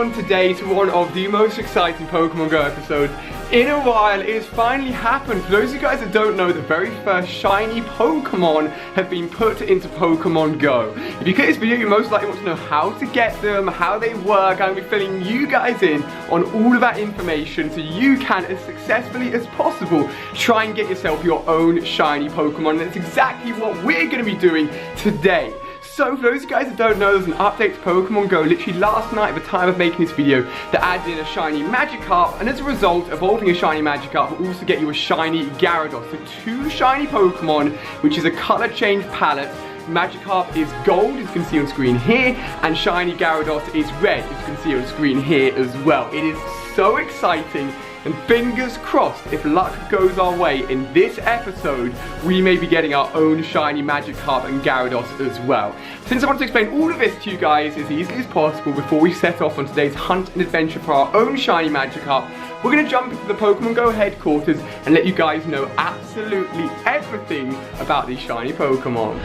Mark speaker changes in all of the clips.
Speaker 1: on today to one of the most exciting Pokemon Go episodes in a while. It has finally happened. For those of you guys that don't know, the very first shiny Pokemon have been put into Pokemon Go. If you click this video, you most likely want to know how to get them, how they work. I'm going to be filling you guys in on all of that information so you can, as successfully as possible, try and get yourself your own shiny Pokemon. And that's exactly what we're going to be doing today. So for those of you guys that don't know, there's an update to Pokemon Go literally last night at the time of making this video that added in a shiny Magikarp, and as a result, evolving a shiny Magikarp will also get you a shiny Gyarados. So 2 shiny Pokemon, which is a color change palette. Magikarp is gold, as you can see on screen here, and shiny Gyarados is red, as you can see on screen here as well. It is so exciting. And fingers crossed, if luck goes our way in this episode, we may be getting our own shiny Magikarp and Gyarados as well. Since I want to explain all of this to you guys as easily as possible before we set off on today's hunt and adventure for our own shiny Magikarp, we're going to jump into the Pokemon Go headquarters and let you guys know absolutely everything about these shiny Pokemon.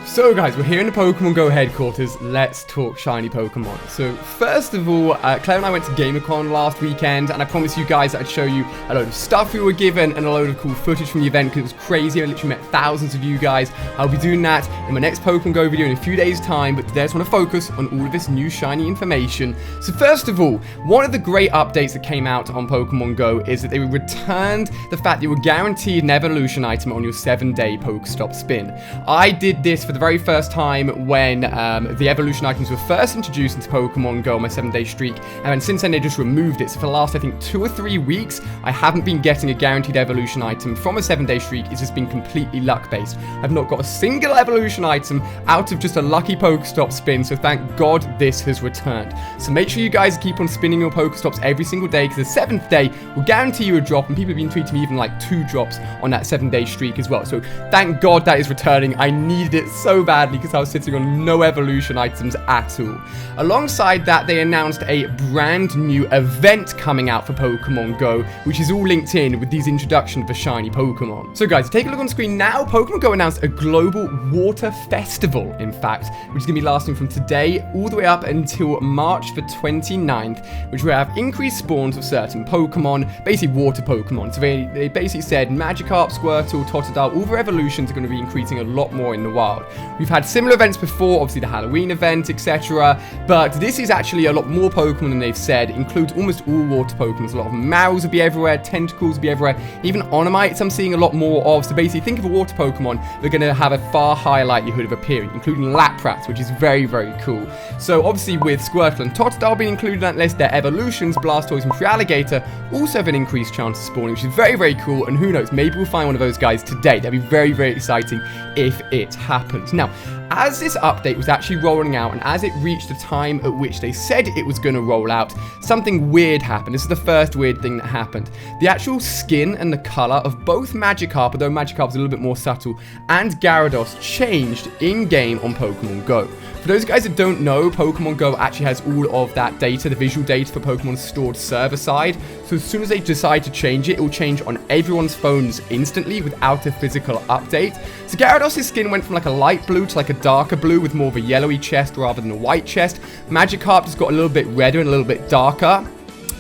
Speaker 1: So guys, we're here in the Pokemon Go headquarters. Let's talk shiny Pokemon. So first of all, Claire and I went to GamerCon last weekend, and I promised you guys that I'd show you a load of stuff we were given and a load of cool footage from the event because it was crazy. I literally met thousands of you guys. I'll be doing that in my next Pokemon Go video in a few days' time, but today I just want to focus on all of this new shiny information. So first of all, one of the great updates that came out on Pokemon Go is that they returned the fact that you were guaranteed an evolution item on your 7-day Pokestop spin. I did this for the very first time when the evolution items were first introduced into Pokemon Go on my 7-day streak, and then since then they just removed it. So for the last, I think, 2 or 3 weeks, I haven't been getting a guaranteed evolution item from a 7-day streak. It's just been completely luck-based. I've not got a single evolution item out of just a lucky Pokestop spin, so thank God this has returned. So make sure you guys keep on spinning your Pokestops every single day, because the 7th day will guarantee you a drop, and people have been tweeting me even like 2 drops on that 7-day streak as well. So thank God that is returning. I needed it so badly because I was sitting on no evolution items at all. Alongside that, they announced a brand new event coming out for Pokemon Go, which is all linked in with these introductions of the shiny Pokemon. So guys, take a look on screen now. Pokemon Go announced a global water festival, in fact, which is going to be lasting from today all the way up until March the 29th, which will have increased spawns of certain Pokemon, basically water Pokemon. So they basically said Magikarp, Squirtle, Totodile, all their evolutions are going to be increasing a lot more in the wild. We've had similar events before, obviously the Halloween event, etc. But this is actually a lot more Pokemon than they've said. It includes almost all water Pokemon. A lot of Marrows will be everywhere, Tentacles will be everywhere, even Onomites I'm seeing a lot more of. So basically, think of a water Pokemon, they're going to have a far higher likelihood of appearing, including Laprats, which is very, very cool. So obviously with Squirtle and Totodile being included on that list, their evolutions, Blastoise and Alligator, also have an increased chance of spawning, which is very, very cool. And who knows, maybe we'll find one of those guys today. That'd be very, very exciting if it happens. Now, as this update was actually rolling out, and as it reached the time at which they said it was going to roll out, something weird happened. This is the first weird thing that happened. The actual skin and the color of both Magikarp, although Magikarp is a little bit more subtle, and Gyarados changed in-game on Pokemon Go. For those guys that don't know, Pokemon Go actually has all of that data, the visual data for Pokemon stored server-side. So as soon as they decide to change it, it will change on everyone's phones instantly without a physical update. So Gyarados' skin went from like a light blue to like a darker blue with more of a yellowy chest rather than a white chest. Magikarp just got a little bit redder and a little bit darker.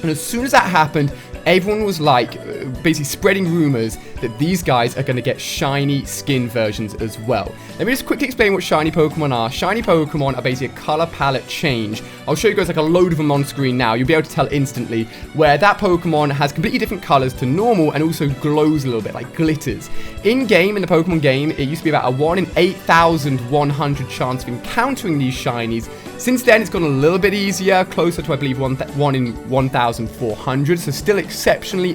Speaker 1: And as soon as that happened, everyone was like basically spreading rumors that these guys are going to get shiny skin versions as well. Let me just quickly explain what shiny Pokemon are. Shiny Pokemon are basically a color palette change. I'll show you guys like a load of them on screen now. You'll be able to tell instantly where that Pokemon has completely different colors to normal and also glows a little bit, like glitters. In-game, in the Pokemon game, it used to be about a 1 in 8,100 chance of encountering these shinies. Since then, it's gone a little bit easier, closer to, I believe, 1 in 1,400, so still exceptionally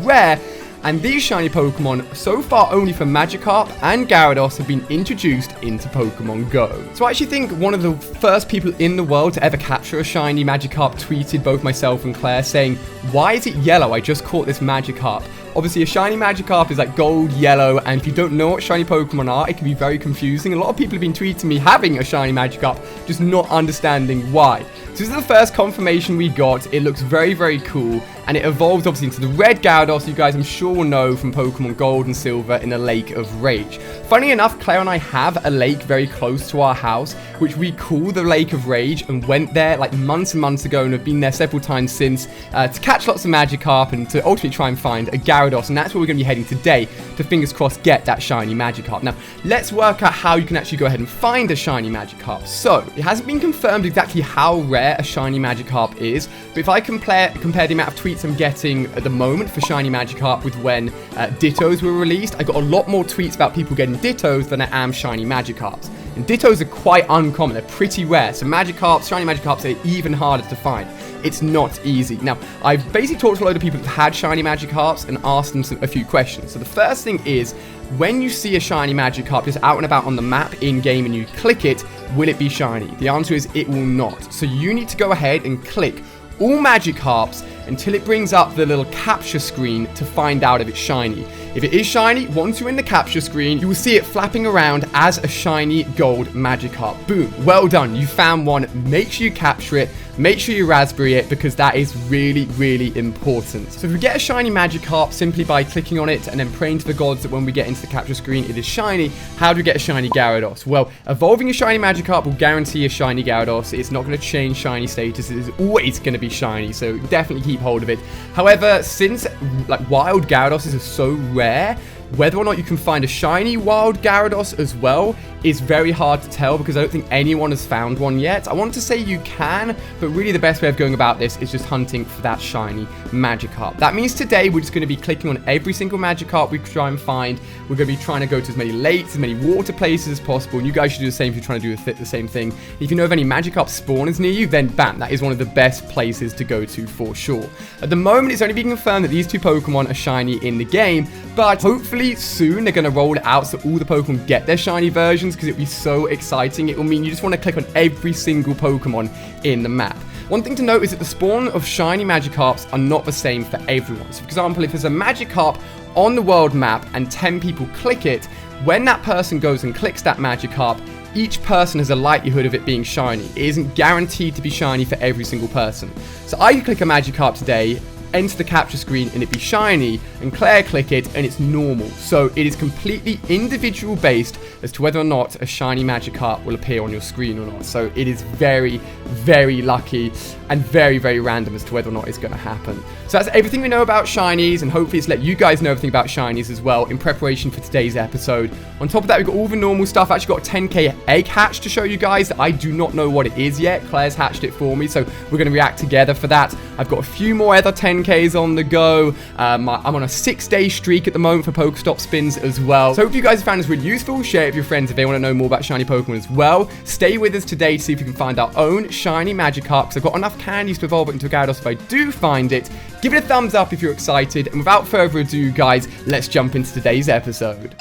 Speaker 1: rare. And these shiny Pokemon, so far only for Magikarp and Gyarados, have been introduced into Pokemon Go. So I actually think one of the first people in the world to ever capture a shiny Magikarp tweeted both myself and Claire saying, "Why is it yellow? I just caught this Magikarp." Obviously, a shiny Magikarp is like gold, yellow, and if you don't know what shiny Pokemon are, it can be very confusing. A lot of people have been tweeting me having a shiny Magikarp, just not understanding why. So this is the first confirmation we got. It looks very, very cool. and it evolves obviously into the red Gyarados you guys I'm sure will know from Pokemon Gold and Silver in a Lake of Rage. Funny enough, Claire and I have a lake very close to our house, which we call the Lake of Rage, and went there like months and months ago and have been there several times since to catch lots of Magikarp and to ultimately try and find a Gyarados, and that's where we're going to be heading today to, fingers crossed, get that shiny Magikarp. Now, let's work out how you can actually go ahead and find a shiny Magikarp. So, it hasn't been confirmed exactly how rare a shiny Magikarp is, but if I compare the amount of tweets I'm getting at the moment for shiny Magikarp with when Dittos were released, I got a lot more tweets about people getting Dittos than I am shiny Magikarps. And Dittos are quite uncommon, they're pretty rare, so Magikarps, shiny Magikarps are even harder to find. It's not easy. Now, I've basically talked to a load of people who've had shiny Magikarps and asked them a few questions. So the first thing is, when you see a shiny Magikarp just out and about on the map in-game and you click it, will it be shiny? The answer is it will not. So you need to go ahead and click all Magikarps until it brings up the little capture screen to find out if it's shiny. If it is shiny, once you're in the capture screen, you will see it flapping around as a shiny gold Magikarp. Boom, well done, you found one. Make sure you capture it, make sure you raspberry it, because that is really, really important. So if we get a shiny Magikarp simply by clicking on it and then praying to the gods that when we get into the capture screen it is shiny, how do we get a shiny Gyarados? Well, evolving a shiny Magikarp will guarantee a shiny Gyarados. It's not going to change shiny status, it is always going to be shiny, so definitely keep hold of it. However, since like wild Gyarados are so rare, whether or not you can find a shiny wild Gyarados as well is very hard to tell, because I don't think anyone has found one yet. I want to say you can, but really the best way of going about this is just hunting for that shiny Magikarp. That means today we're just going to be clicking on every single Magikarp we try and find. We're going to be trying to go to as many lakes, as many water places as possible, and you guys should do the same if you're trying to do the same thing. If you know of any Magikarp spawners near you, then bam, that is one of the best places to go to for sure. At the moment, it's only been confirmed that these two Pokemon are shiny in the game, but hopefully soon they're going to roll it out so all the Pokemon get their shiny versions, because it'll be so exciting. It will mean you just want to click on every single Pokemon in the map. One thing to note is that the spawn of shiny Magikarps are not the same for everyone. So for example, if there's a Magikarp on the world map and 10 people click it, when that person goes and clicks that Magikarp, each person has a likelihood of it being shiny. It isn't guaranteed to be shiny for every single person. So I could click a Magikarp today, enter the capture screen and it be shiny, and Claire click it and it's normal. So it is completely individual based as to whether or not a shiny Magikarp will appear on your screen or not. So it is very, very lucky and very, very random as to whether or not it's going to happen. So that's everything we know about shinies, and hopefully it's let you guys know everything about shinies as well in preparation for today's episode. On top of that, we've got all the normal stuff. I actually got a 10k egg hatch to show you guys that I do not know what it is yet. Claire's hatched it for me, so we're going to react together for that. I've got a few more other 10ks on the go. I'm on a 6-day streak at the moment for Pokestop spins as well. So hope you guys found this really useful. Share it with your friends if they want to know more about shiny Pokemon as well. Stay with us today to see if we can find our own shiny Magikarp, because I've got enough candies to evolve it into a Gyarados if I do find it. Give it a thumbs up if you're excited, and without further ado guys, let's jump into today's episode.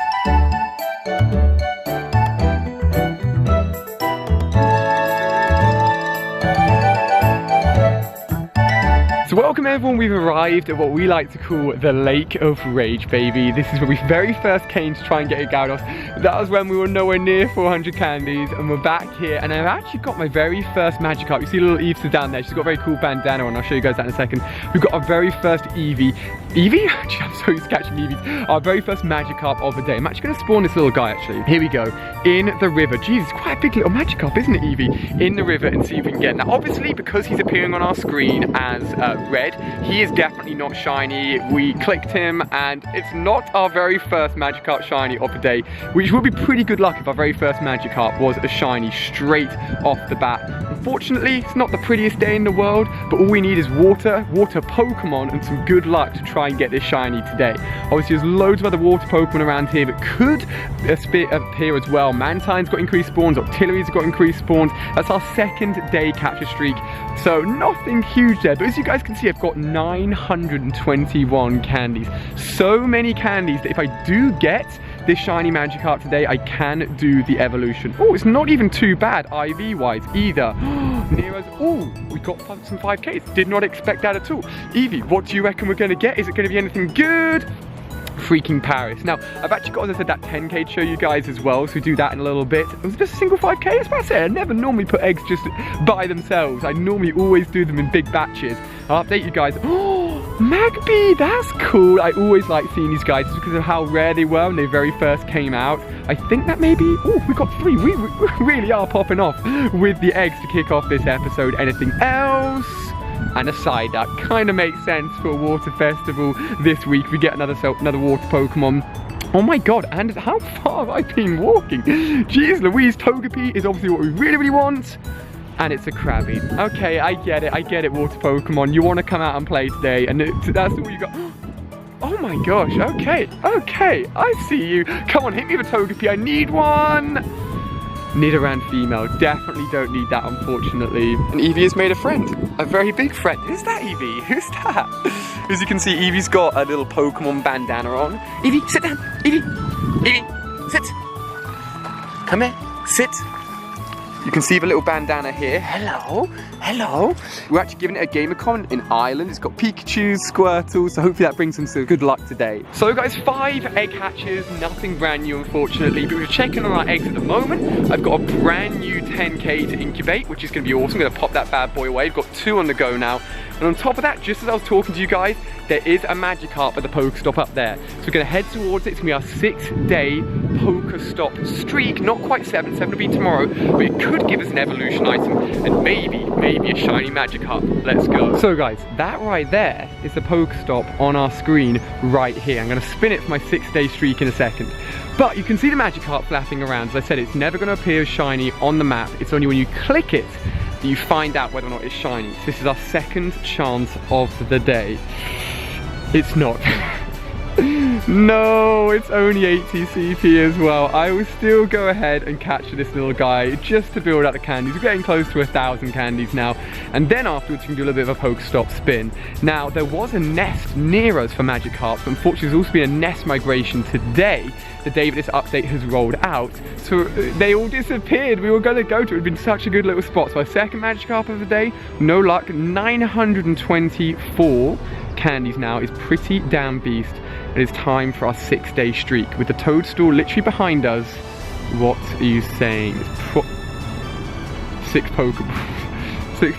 Speaker 1: So welcome everyone, we've arrived at what we like to call the Lake of Rage, baby. This is where we very first came to try and get a Gyarados. That was when we were nowhere near 400 candies, and we're back here, and I've actually got my very first Magikarp. You see little Eve's down there, she's got a very cool bandana on, I'll show you guys that in a second. We've got our very first Eevee. Eevee? I'm so used to catching Eevees. Our very first Magikarp of the day. I'm actually going to spawn this little guy actually. Here we go. In the river. Jeez, it's quite a big little Magikarp, isn't it, Eevee? In the river, and see if we can get him. Now obviously, because he's appearing on our screen as red, he is definitely not shiny. We clicked him and it's not our very first Magikarp shiny of the day, which would be pretty good luck if our very first Magikarp was a shiny straight off the bat. Unfortunately, it's not the prettiest day in the world, but all we need is water Pokemon, and some good luck to try and get this shiny today. Obviously there's loads of other water Pokemon around here that could appear as well. Mantine's got increased spawns, Octillery's got increased spawns. That's our 2nd day capture streak, so nothing huge there, but as you guys can see, I've got 921 candies. So many candies that if I do get this shiny Magikarp today, I can do the evolution. Oh, it's not even too bad IV wise either. Nero's, oh, we got some 5Ks. Did not expect that at all. Eevee, what do you reckon we're going to get? Is it going to be anything good? Freaking Paris. Now, I've actually got, as I said, that 10k to show you guys as well, so we do that in a little bit. It was just a single 5k, that's what I said. I never normally put eggs just by themselves. I normally always do them in big batches. I'll update you guys. Oh, Magby, that's cool. I always like seeing these guys just because of how rare they were when they very first came out. I think that maybe, oh, we got 3. We really are popping off with the eggs to kick off this episode. Anything else? And a side that kind of makes sense for a water festival this week. We get another water Pokemon. Oh my god, and how far have I been walking? Jeez Louise, Togepi is obviously what we really want. And it's a Krabby. Okay, I get it, water Pokemon. You want to come out and play today, and that's all you got. Oh my gosh, okay, I see you. Come on, hit me with a Togepi, I need one. Nidoran female, definitely don't need that, unfortunately. And Eevee has made a friend, a very big friend. Who's that, Eevee? Who's that? As you can see, Eevee's got a little Pokemon bandana on. Eevee, sit down. Eevee, sit. Come here, sit. You can see the little bandana here. Hello. We're actually giving it a Gamercon in Ireland. It's got Pikachu, Squirtle, so hopefully that brings them some good luck today. So guys, 5 egg hatches, nothing brand new unfortunately, but we're checking on our eggs at the moment. I've got a brand new 10K to incubate, which is going to be awesome. I'm going to pop that bad boy away. We've got 2 on the go now. And on top of that, just as I was talking to you guys, there is a Magikarp at the Pokestop up there. So we're going to head towards it. It's going to be our 6-day Pokestop streak. Not quite 7 will be tomorrow, but it could give us an evolution item and maybe a shiny Magikarp. Let's go. So guys, that right there is the Pokestop on our screen right here. I'm going to spin it for my 6-day streak in a second. But you can see the Magikarp flapping around. As I said, it's never going to appear as shiny on the map. It's only when you click it that you find out whether or not it's shiny. So this is our 2nd chance of the day. It's not. No, it's only 80 CP as well. I will still go ahead and catch this little guy just to build out the candies. We're getting close to 1,000 candies now. And then afterwards, we can do a little bit of a Pokestop spin. Now, there was a nest near us for Magikarp, but unfortunately, there's also been a nest migration today, the day that this update has rolled out. So they all disappeared. We were going to go to it. It would have been such a good little spot. So our 2nd Magikarp of the day, no luck, 924 candies now is pretty damn beast. It is time for our 6-day streak with the Toadstool literally behind us. What are you saying? 6 Pokeballs. 6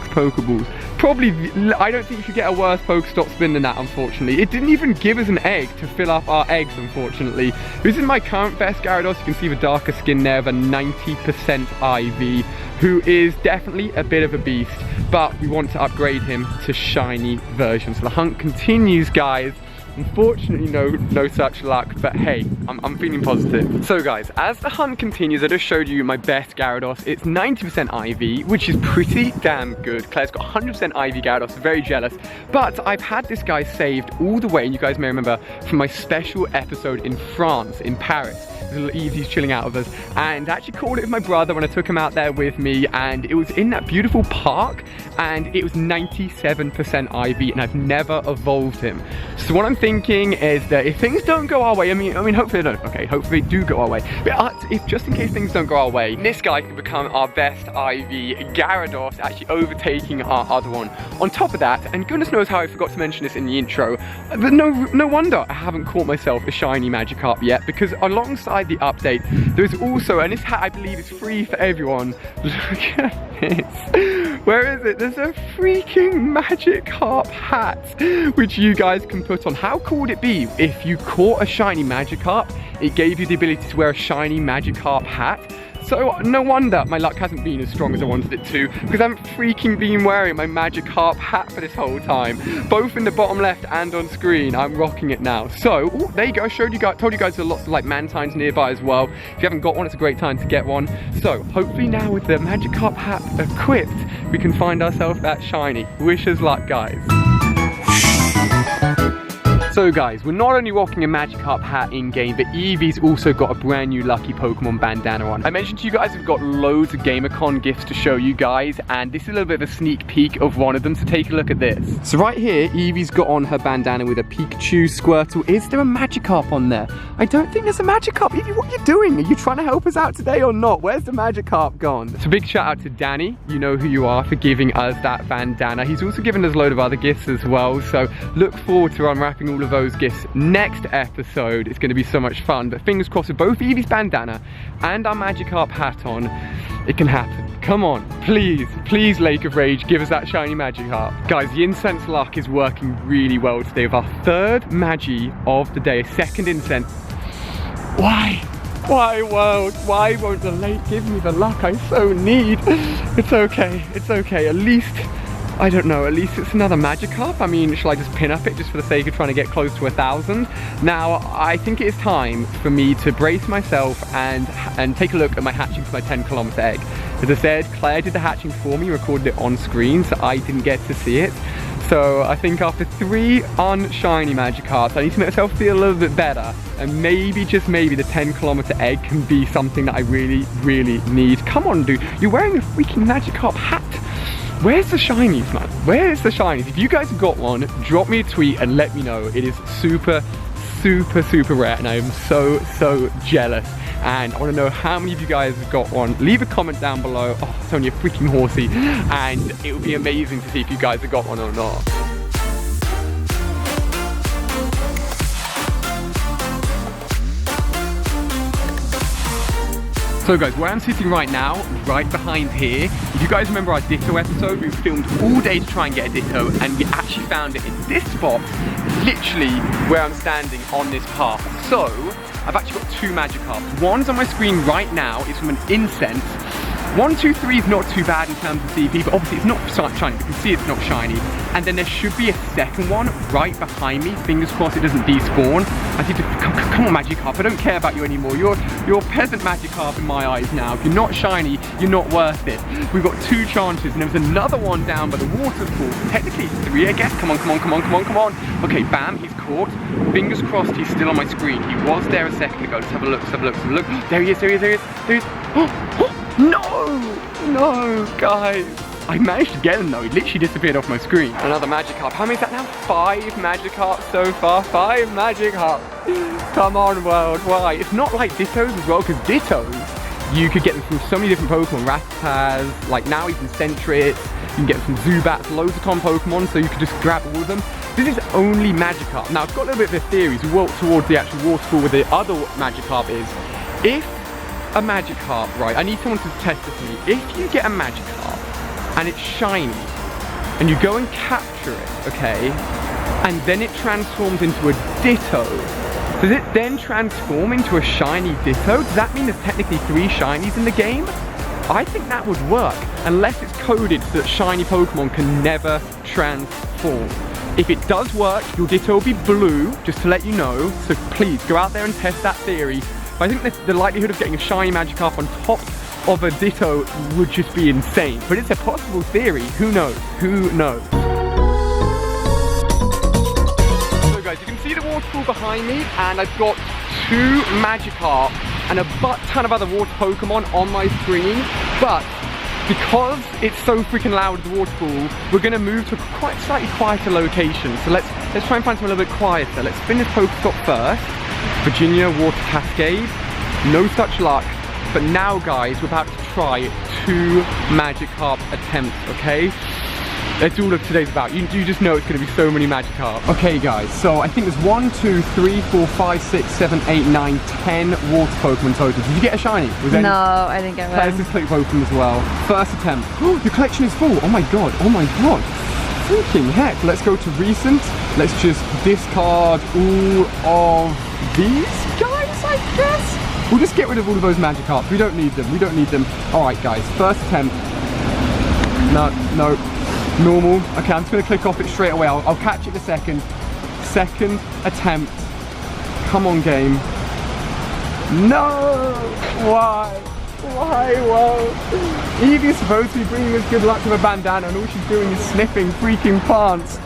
Speaker 1: Pokeballs. Probably, I don't think you could get a worse Pokestop spin than that, unfortunately. It didn't even give us an egg to fill up our eggs, unfortunately. This is my current best Gyarados. You can see the darker skin there of a 90% IV, who is definitely a bit of a beast, but we want to upgrade him to shiny version. So the hunt continues, guys. Unfortunately, no such luck, but hey, I'm feeling positive. So guys, as the hunt continues, I just showed you my best Gyarados. It's 90% IV, which is pretty damn good. Claire's got 100% IV Gyarados, very jealous. But I've had this guy saved all the way, and you guys may remember, from my special episode in France, in Paris. Little Eevee's chilling out of us, and I actually called it with my brother when I took him out there with me, and it was in that beautiful park, and it was 97% IV, and I've never evolved him. So what I'm thinking is that if things don't go our way, I mean hopefully they don't, okay, hopefully they do go our way, but if just in case things don't go our way, this guy can become our best IV Gyarados, actually overtaking our other one. On top of that, and goodness knows how I forgot to mention this in the intro, but no wonder I haven't caught myself a shiny Magikarp yet, because alongside the update, there's also, and this hat I believe is free for everyone. Look at this. Where is it? There's a freaking Magikarp hat which you guys can put on. How cool would it be if you caught a shiny Magikarp, it gave you the ability to wear a shiny Magikarp hat? So no wonder my luck hasn't been as strong as I wanted it to, because I haven't freaking been wearing my Magikarp hat for this whole time. Both in the bottom left and on screen, I'm rocking it now. So, there you go, told you guys there are lots of like Mantines nearby as well. If you haven't got one, it's a great time to get one. So, hopefully now with the Magikarp hat equipped, we can find ourselves that shiny. Wish us luck, guys. So guys, we're not only rocking a Magikarp hat in-game, but Eevee's also got a brand new lucky Pokemon bandana on. I mentioned to you guys we've got loads of Gamercon gifts to show you guys, and this is a little bit of a sneak peek of one of them, so take a look at this. So right here, Eevee's got on her bandana with a Pikachu, Squirtle. Is there a Magikarp on there? I don't think there's a Magikarp. Eevee, what are you doing? Are you trying to help us out today or not? Where's the Magikarp gone? So big shout out to Danny, you know who you are, for giving us that bandana. He's also given us a load of other gifts as well, so look forward to unwrapping all all of those gifts next episode. It's going to be so much fun. But fingers crossed with both Eevee's bandana and our Magikarp hat on, it can happen. Come on, please, please, Lake of Rage, give us that shiny Magikarp. Guys, the incense luck is working really well today with our third Magi of the day, a second incense. Why? Why, world? Why won't the lake give me the luck I so need? It's okay, it's okay. At least, I don't know, at least it's another Magikarp. I mean, shall I just pin up it just for the sake of trying to get close to 1,000? Now, I think it is time for me to brace myself and take a look at my hatching for my 10-kilometer egg. As I said, Claire did the hatching for me, recorded it on screen, so I didn't get to see it. So I think after 3 unshiny Magikarps, I need to make myself feel a little bit better. And maybe, just maybe, the 10-kilometer egg can be something that I really, really need. Come on, dude. You're wearing a freaking Magikarp hat. Where's the shinies, man? Where's the shinies? If you guys have got one, drop me a tweet and let me know. It is super, super, super rare. And I am so, so jealous. And I want to know how many of you guys have got one. Leave a comment down below. Oh, it's only a freaking horsey. And it would be amazing to see if you guys have got one or not. So guys, where I'm sitting right now, right behind here, if you guys remember our Ditto episode, we filmed all day to try and get a Ditto, and we actually found it in this spot, literally where I'm standing on this path. So, I've actually got 2 Magikarps. One's on my screen right now, it's from an incense. 1, 2, 3 is not too bad in terms of CP, but obviously it's not shiny. You can see it's not shiny. And then there should be a second one right behind me. Fingers crossed it doesn't despawn. I need to, come on Magikarp, I don't care about you anymore. You're peasant Magikarp in my eyes now. If you're not shiny, you're not worth it. We've got 2 chances, and there was another one down by the waterfall. Technically 3, I guess. Come on, come on, come on, come on, come on. Okay, bam, he's caught. Fingers crossed he's still on my screen. He was there a second ago. Let's have a look, let's have a look, let's have a look. There he is, there he is, there he is, there he is. Oh, no, no, guys. I managed to get him though, he literally disappeared off my screen. Another Magikarp. How many is that now? 5 Magikarps so far. 5 Magikarps. Come on, world, why? It's not like Dittos as well, because Dittos, you could get them from so many different Pokemon. Rattaz, like now even Sentret. You can get them from Zubats, loads of Pokemon, so you could just grab all of them. This is only Magikarp. Now, I've got a little bit of a theory, so we walk towards the actual waterfall where the other Magikarp is. If a Magikarp, right, I need someone to test this for me. If you get a Magikarp and it's shiny and you go and capture it, okay, and then it transforms into a Ditto, does it then transform into a shiny Ditto? Does that mean there's technically 3 shinies in the game? I think that would work, unless it's coded so that shiny Pokemon can never transform. If it does work, your Ditto will be blue, just to let you know, so please go out there and test that theory. But I think the likelihood of getting a shiny Magikarp on top of a Ditto would just be insane. But it's a possible theory, who knows? Who knows? So guys, you can see the waterfall behind me, and I've got 2 Magikarp and a butt ton of other water Pokemon on my screen. But because it's so freaking loud at the waterfall, we're gonna move to a quite slightly quieter location. So let's try and find something a little bit quieter. Let's spin this Pokestop first. Virginia Water Cascade, no such luck. But now guys, we're about to try 2 Magikarp attempts, okay? That's all of today's about. You just know it's going to be so many Magikarp. Okay guys, so I think there's 1, 2, 3, 4, 5, 6, 7, 8, 9, 10 water Pokemon total. Did you get a shiny?
Speaker 2: No, I didn't get one.
Speaker 1: Let's just click Pokemon as well. First attempt. Oh, your collection is full. Oh my god, oh my god. Freaking heck. Let's go to recent. Let's just discard all of these guys, I guess. We'll just get rid of all of those Magikarps. We don't need them. We don't need them. Alright guys, first attempt. No, no. Normal. Okay, I'm just going to click off it straight away. I'll catch it in a second. Second attempt. Come on, game. No! Why? Why? Whoa. Eevee's supposed to be bringing us good luck with a bandana, and all she's doing is sniffing freaking plants.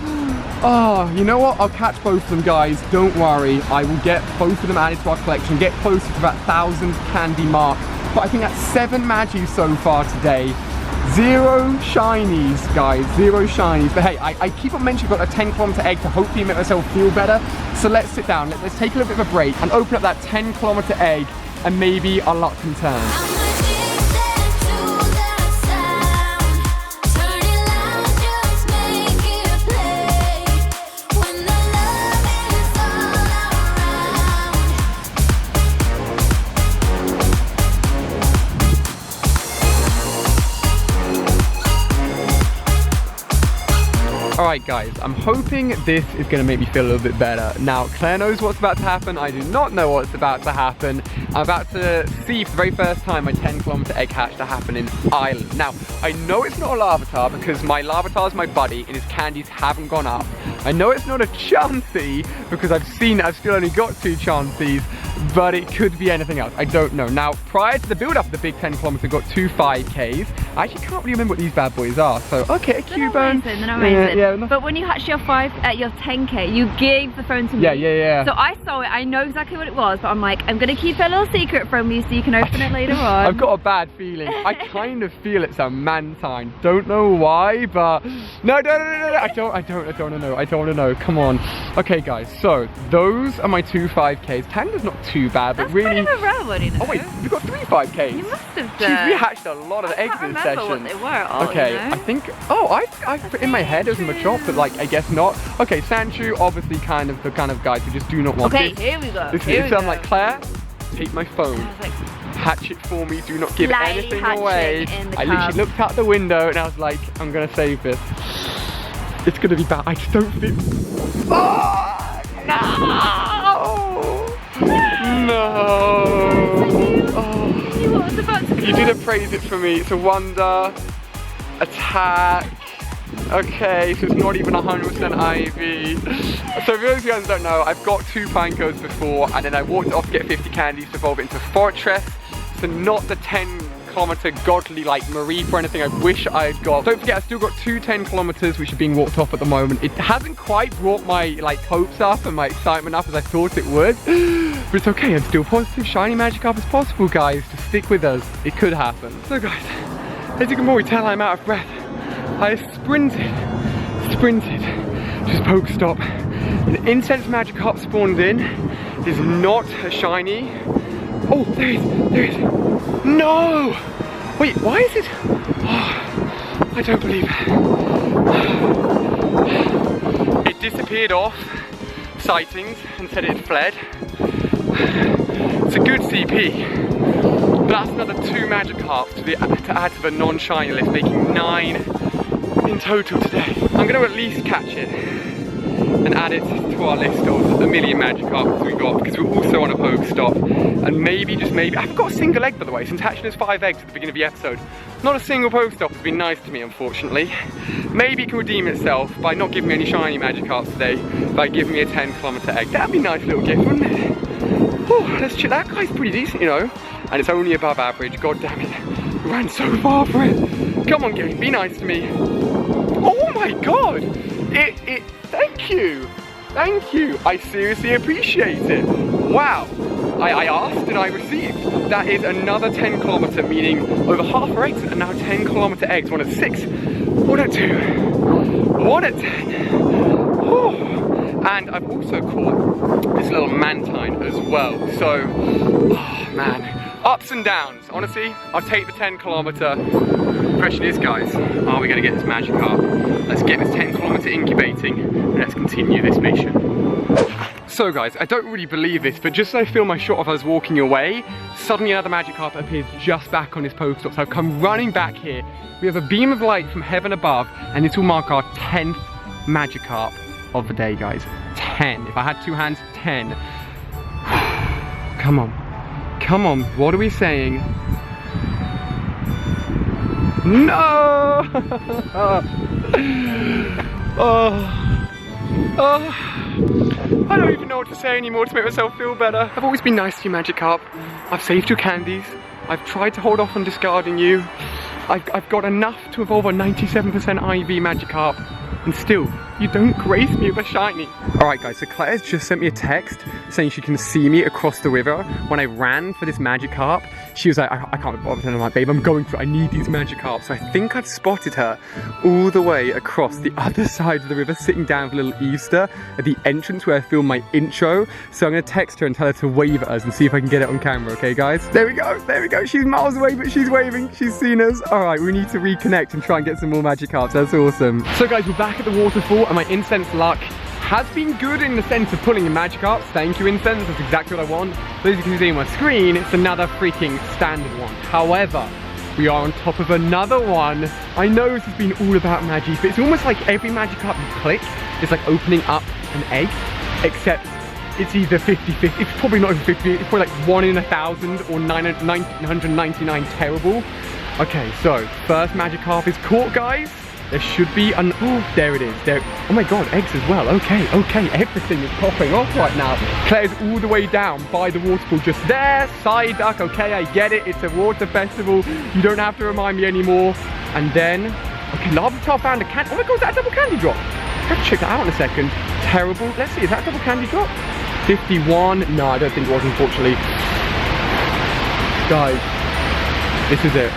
Speaker 1: Oh, you know what? I'll catch both of them, guys. Don't worry. I will get both of them added to our collection. Get closer to that 1,000 candy mark. But I think that's 7 Magis so far today. 0 shinies, guys. 0 shinies. But hey, I keep on mentioning I've got a 10-kilometer egg to hopefully make myself feel better. So let's sit down. Let's take a little bit of a break and open up that 10-kilometer egg, and maybe our luck can turn. Alright guys, I'm hoping this is going to make me feel a little bit better. Now, Claire knows what's about to happen. I do not know what's about to happen. I'm about to see for the very first time my 10-kilometer egg hatch to happen in Ireland. Now, I know it's not a Larvitar because my Larvitar is my buddy and his candies haven't gone up. I know it's not a Chansey because I've still only got 2 Chanseys, but it could be anything else. I don't know. Now, prior to the build-up of the big 10-kilometer, I got 2 5Ks. I actually can't really remember what these bad boys are. So, okay, a Cubone.
Speaker 2: They're not amazing.
Speaker 1: Yeah,
Speaker 2: but when you hatched your 10K, you gave the phone to me.
Speaker 1: Yeah.
Speaker 2: So I saw it. I know exactly what it was, but I'm like, I'm gonna keep it a little secret from you so you can open it later on.
Speaker 1: I've got a bad feeling. I kind of feel it's a Mantine. Don't know why, but no. I don't want to know. Come on. Okay, guys. So those are my 2 5Ks. Tango's not too bad, but
Speaker 2: That's
Speaker 1: really.
Speaker 2: Kind of a rare one, you know?
Speaker 1: Oh wait, we've got 3 5Ks.
Speaker 2: You must have
Speaker 1: Jeez,
Speaker 2: done.
Speaker 1: we hatched a lot of eggs this session.
Speaker 2: What they were all,
Speaker 1: okay,
Speaker 2: you know?
Speaker 1: I think. Oh, I put in my head as a mature, but like I guess not. Okay, Sanchu, obviously, kind of the kind of guys who just do not want
Speaker 2: okay,
Speaker 1: this.
Speaker 2: here we go.
Speaker 1: So I'm like, Claire, take my phone. Hatch it for me, do not give anything away. I literally looked out the window and I was like, I'm gonna save this. It's gonna be bad. I just don't feel. Oh, no! Oh. You didn't praise it for me. It's a wonder. Attack. Okay, so it's not even 100% IV. So for those of you guys who don't know, I've got 2 Pinecoats before, and then I walked off to get 50 candies to evolve it into Fortress. So not the 10-kilometer godly like Mareep or anything I wish I had got. Don't forget, I've still got 2 10-kilometers which are being walked off at the moment. It hasn't quite brought my like hopes up and my excitement up as I thought it would. But it's okay, I'm still positive. Shiny Magikarp is possible, guys. Just stick with us. It could happen. So guys, as you can probably tell, I'm out of breath. I sprinted to this Pokestop. An Incense Magikarp spawned in. It is not a shiny. Oh, there it is. No! Wait, why is it? Oh, I don't believe it. It disappeared off sightings and said it had fled. It's a good CP. That's another 2 Magikarps to add to the non-shiny list, making 9 in total today. I'm going to at least catch it and add it to our list of a million Magikarps we got, because we're also on a Pokestop. And maybe, just maybe, I haven't got a single egg by the way, since hatching those 5 eggs at the beginning of the episode. Not a single Pokestop has been nice to me, unfortunately. Maybe it can redeem itself by not giving me any shiny Magikarps today, by giving me a 10-kilometer egg. That'd be a nice little gift, wouldn't it? Whew, let's check. That guy's pretty decent, you know. And it's only above average. God damn it. We ran so far for it. Come on, game, be nice to me. Oh my god! Thank you! Thank you! I seriously appreciate it. Wow! I asked and I received. That is another 10-kilometer, meaning over half our eggs are now 10-kilometer eggs. 1 at 6, 1 at 2, 1 at 10. Oh. And I've also caught this little Mantine as well. So, oh man, ups and downs. Honestly, I'll take the 10-kilometer. The question is, guys, are we going to get this Magikarp? Let's get this 10-kilometer incubating and let's continue this mission. So guys, I don't really believe this, but just as I film my shot of us walking away, suddenly another Magikarp appears just back on this Pokestop. So I've come running back here. We have a beam of light from heaven above, and this will mark our 10th Magikarp of the day, guys. 10. If I had 2 hands, 10. Come on. Come on. What are we saying? No! I don't even know what to say anymore to make myself feel better. I've always been nice to you, Magikarp. I've saved your candies. I've tried to hold off on discarding you. I've got enough to evolve a 97% IV Magikarp. And still, you don't grace me with a shiny. Alright guys, so Claire's just sent me a text saying she can see me across the river when I ran for this Magikarp. She was like, I can't be bothered. I'm like, babe, I'm going for it. I need these Magikarps. So I think I've spotted her all the way across the other side of the river, sitting down for a little Easter at the entrance where I filmed my intro. So I'm going to text her and tell her to wave at us and see if I can get it on camera, okay guys? There we go, there we go. She's miles away, but she's waving. She's seen us. Alright, we need to reconnect and try and get some more Magikarps. That's awesome. So guys, we're back at the waterfall and my Incense luck has been good in the sense of pulling in Magikarps. Thank you, Incense, that's exactly what I want. But as you can see on my screen, it's another freaking standard one. However, we are on top of another one. I know this has been all about Magi, but it's almost like every Magikarp you click is like opening up an egg, except it's either 50-50, it's probably not even 50, it's probably like 1 in 1,000 or 999 terrible. Okay, so first Magikarp is caught, guys. There should be an, oh, there it is. There, oh my god, eggs as well. Okay, everything is popping off right now. Claire's all the way down by the waterfall just there. Psyduck, okay, I get it. It's a water festival. You don't have to remind me anymore. And then, okay, Larvitar found a candy. Oh my god, is that a double candy drop? I have to check that out in a second. Terrible. Let's see, is that a double candy drop? 51. No, I don't think it was, unfortunately. Guys, this is it.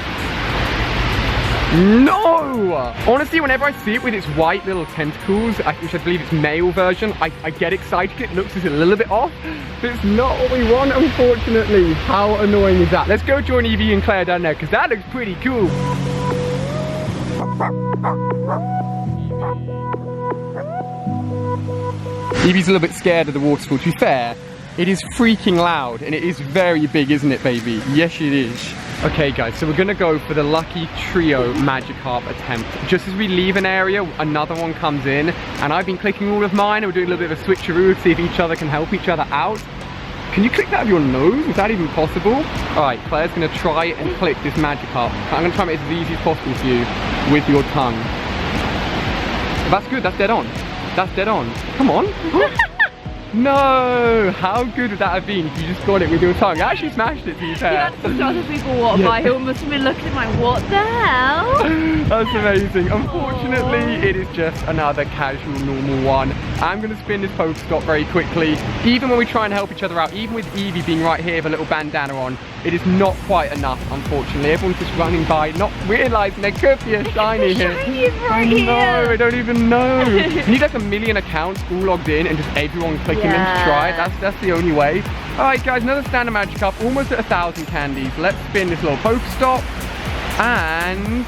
Speaker 1: No! Honestly, whenever I see it with its white little tentacles, which I believe it's male version, I get excited. It looks just a little bit off, but it's not what we want, unfortunately. How annoying is that? Let's go join Evie and Claire down there, because that looks pretty cool. Evie's a little bit scared of the waterfall. To be fair, it is freaking loud, and it is very big, isn't it, baby? Yes, it is. Okay, guys, so we're gonna go for the Lucky Trio Magikarp attempt. Just as we leave an area, another one comes in, and I've been clicking all of mine, and we're doing a little bit of a switcheroo to see if each other can help each other out. Can you click that with your nose? Is that even possible? All right, Claire's gonna try and click this Magikarp. I'm gonna try and make it as easy as possible for you with your tongue. That's good, that's dead on. That's dead on. Come on. No! How good would that have been if you just got it with your tongue? You actually smashed it, to be fair.
Speaker 2: You had some other people walk by who must have been looking like, what the hell?
Speaker 1: That's amazing. Unfortunately, it is just another casual, normal one. I'm going to spin this Pokestop very quickly. Even when we try and help each other out, even with Evie being right here with a little bandana on, it is not quite enough, unfortunately. Everyone's just running by, not realising there could be a shiny here.
Speaker 2: Shiny is right here.
Speaker 1: No, I don't even know. You need like 1 million accounts all logged in and just everyone clicking them to try it. That's the only way. Alright guys, another standard Magikarp, almost at 1,000 candies. Let's spin this little Pokestop and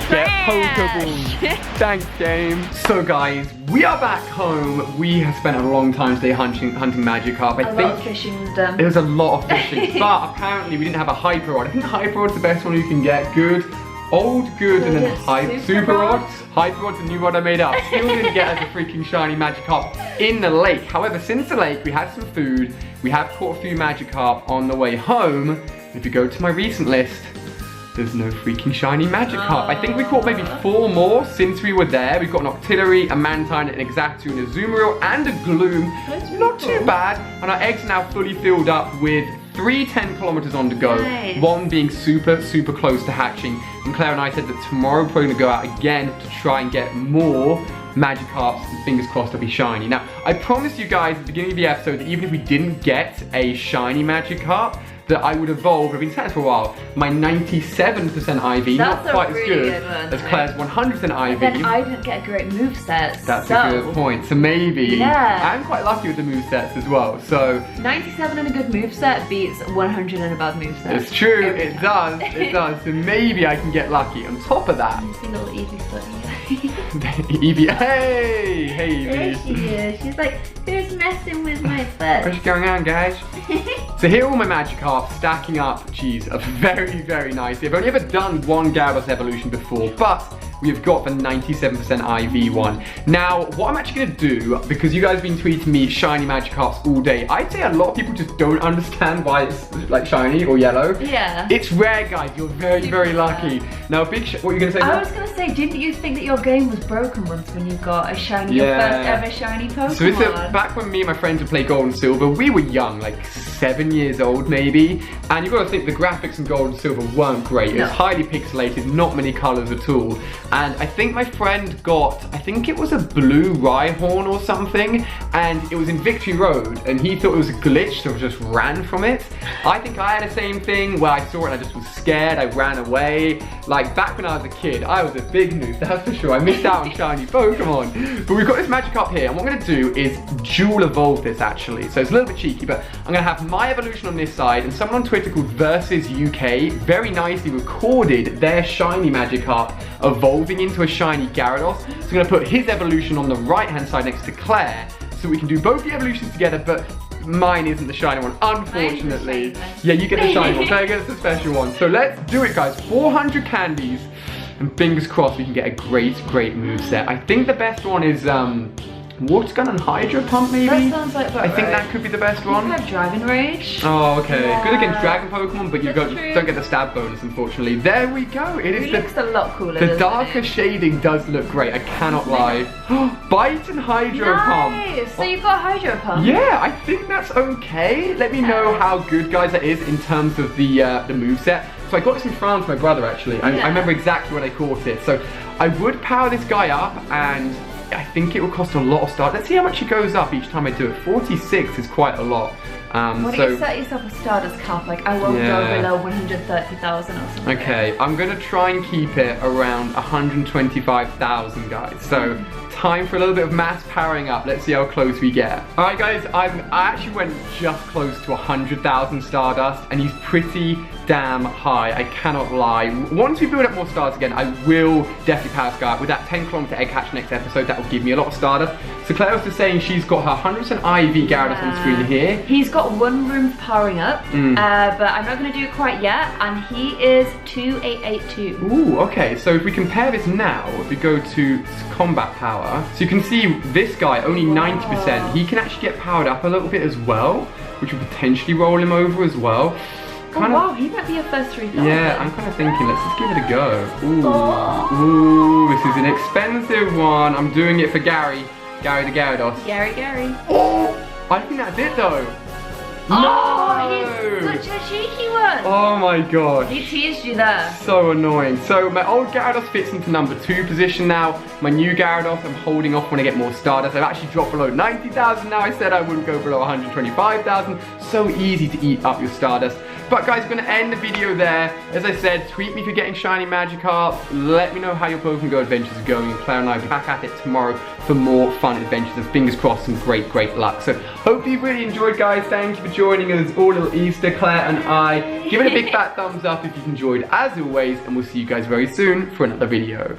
Speaker 1: get Pokeballs. Thanks, game. So guys, we are back home. We have spent a long time today hunting Magikarp. I think
Speaker 2: a lot of fishing was done.
Speaker 1: There was a lot of fishing, but apparently we didn't have a Hyper Rod. I think Hyper Rod's the best one you can get. Good. Old, good, and then Super Rod. Hyper Rod's a new rod I made up. Still didn't get us a freaking shiny Magikarp in the lake. However, since the lake, we had some food. We have caught a few Magikarp on the way home. If you go to my recent list, there's no freaking shiny Magikarp. I think we caught maybe 4 more since we were there. We've got an Octillery, a Mantine, an Exactu, an Azumarill, and a Gloom. Not too bad. And our eggs are now fully filled up with 3 10 kilometers on to go. Nice. One being super, super close to hatching. And Claire and I said that tomorrow we're probably gonna go out again to try and get more Magikarps, and fingers crossed they'll be shiny. Now, I promised you guys at the beginning of the episode that even if we didn't get a shiny Magikarp, that I would evolve, I've been saying this for a while, my 97% IV, not quite as good as Claire's 100% IV.
Speaker 2: Then I didn't get a great moveset.
Speaker 1: That's a good point. So maybe, I'm quite lucky with the movesets as well. So
Speaker 2: 97 and a good moveset beats 100 and above moveset.
Speaker 1: It's true, it does, it does. So maybe I can get lucky. On top of that,
Speaker 2: I see little Evie footing.
Speaker 1: Evie, hey Evie.
Speaker 2: There she is. She's like, who's messing with my foot?
Speaker 1: What's going on, guys? So here are all my Magikarp stacking up, geez, very, very nicely. I've only ever done one Gyarados evolution before, but we have got the 97% IV one. Now, what I'm actually gonna do, because you guys have been tweeting me shiny Magikarps all day, I'd say a lot of people just don't understand why it's like shiny or yellow.
Speaker 2: Yeah.
Speaker 1: It's rare, guys. You're very, very lucky. Now, what are you gonna say?
Speaker 2: I was gonna say, didn't you think that your game was broken once when you got a shiny, your first ever shiny Pokemon?
Speaker 1: So it's back when me and my friends would play Gold and Silver, we were young, like 7 years old maybe, and you've got to think the graphics in Gold and Silver weren't great. It was highly pixelated, not many colors at all. And I think my friend got, I think it was a blue Rhyhorn or something, and it was in Victory Road, and he thought it was a glitch, so just ran from it. I think I had the same thing where I saw it and I just was scared, I ran away. Like back when I was a kid, I was a big noob, that's for sure. I missed out on shiny Pokemon. But we've got this Magikarp here, and what I'm gonna do is dual evolve this actually. So it's a little bit cheeky, but I'm gonna have my evolution on this side, and someone on Twitter called Versus UK very nicely recorded their shiny Magikarp evolving into a shiny Gyarados. So I'm gonna put his evolution on the right hand side next to Claire, so we can do both the evolutions together, but mine isn't the shiny one, unfortunately.
Speaker 2: Mine's the shiny one.
Speaker 1: Yeah, you get the shiny one, Claire gets the special one. So let's do it, guys. 400 candies, and fingers crossed we can get a great moveset. I think the best one is Water Gun and Hydro Pump, maybe?
Speaker 2: That sounds like
Speaker 1: I think that could be the best one.
Speaker 2: You have Driving Rage.
Speaker 1: Oh, okay.
Speaker 2: Yeah.
Speaker 1: Good against Dragon Pokemon, but you
Speaker 2: That's
Speaker 1: don't get the stab bonus, unfortunately. There we go.
Speaker 2: It looks a lot cooler.
Speaker 1: The darker shading does look great, I cannot lie. Bite and Hydro Pump.
Speaker 2: Nice! So you've got Hydro Pump?
Speaker 1: Yeah, I think that's okay. Let me know how good, guys, that is in terms of the moveset. So I got this in France with my brother, actually. I remember exactly when I caught it. So I would power this guy up, and I think it will cost a lot of stars. Let's see how much it goes up each time I do it. 46 is quite a lot.
Speaker 2: Why don't you set yourself a Stardust cap? Like, I won't go below 130,000 or something.
Speaker 1: Okay, I'm gonna try and keep it around 125,000, guys. So time for a little bit of mass powering up. Let's see how close we get. All right, guys, I actually went just close to 100,000 Stardust, and he's pretty damn high, I cannot lie. Once we build up more stars again, I will definitely power this guy up. With that 10km egg hatch next episode, that will give me a lot of Stardust. So Claire was just saying she's got her 100% IV Gyarados on the screen here.
Speaker 2: He's got one room for powering up, but I'm not going to do it quite yet, and he is 2882.
Speaker 1: Ooh, okay, so if we compare this now, if we go to combat power, so you can see this guy, only 90%, he can actually get powered up a little bit as well, which will potentially roll him over as well.
Speaker 2: Wow, he might be a first 3,000.
Speaker 1: Yeah, I'm kind of thinking, let's just give it a go. Ooh, this is an expensive one. I'm doing it for Gary the Gyarados.
Speaker 2: Gary.
Speaker 1: Oh, I think that's it though.
Speaker 2: Oh, he's such a cheeky one.
Speaker 1: Oh my god.
Speaker 2: He teased you there.
Speaker 1: So annoying. So my old Gyarados fits into number 2 position now. My new Gyarados, I'm holding off when I get more Stardust. I've actually dropped below 90,000 now. I said I wouldn't go below 125,000. So easy to eat up your Stardust. But guys, I'm going to end the video there. As I said, tweet me if you're getting shiny Magikarp. Let me know how your Pokemon Go adventures are going. And Claire and I will be back at it tomorrow for more fun adventures. And fingers crossed, some great luck. So hope you've really enjoyed, guys. Thank you for joining us all little Easter, Claire and I. Give it a big fat thumbs up if you've enjoyed, as always. And we'll see you guys very soon for another video.